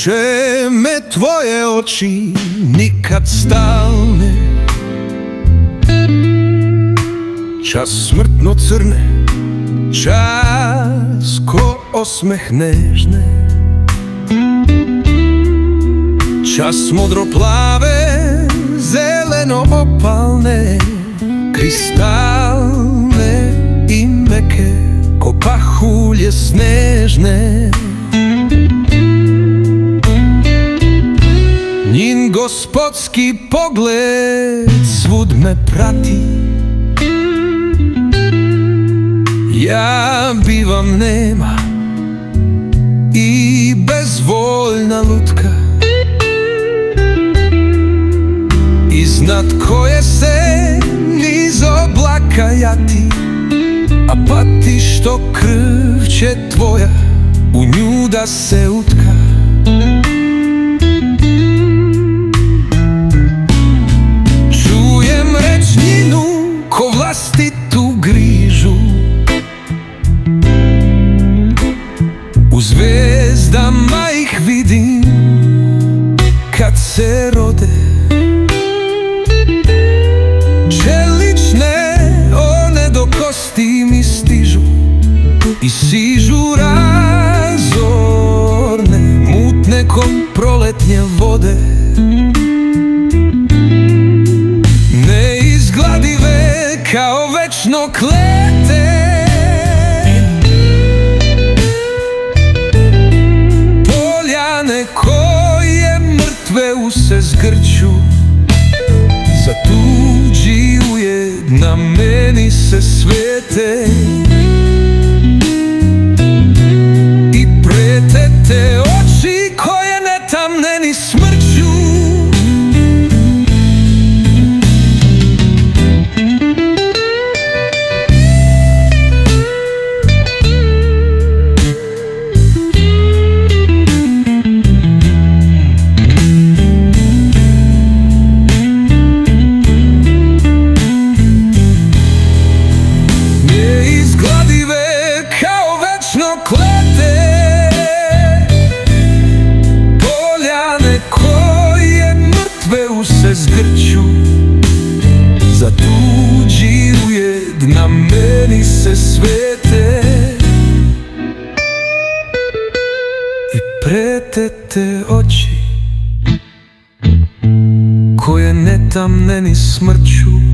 Muče me tvoje oči nikad stalne, čas smrtno crne, čas ko osmeh nežne, čas modro plave, zeleno opalne, kristalne i meke ko pahulje snežne. Njen gospodski pogled svud me prati, ja bivam nema i bezvoljna lutka, iznad koje se niz oblaka jati, a pati što krv će tvoja u nju da se utka. Čujem rečninu ko vlastitu grižu, u zvezdama ih vidim kad se rode. Čelične one do kosti mi stižu i sižu razorne, mutne ko proletnje vode. Neizgladive kao večno klete, poljane koje mrtve use zgrću, za tuđi ujed na meni se svete i prete te oči koje netamne ni smrću. Klete, poljane koje mrtve use zgrću, za tuđi ujed na meni se svete i prete te oči koje netamne ni smrću.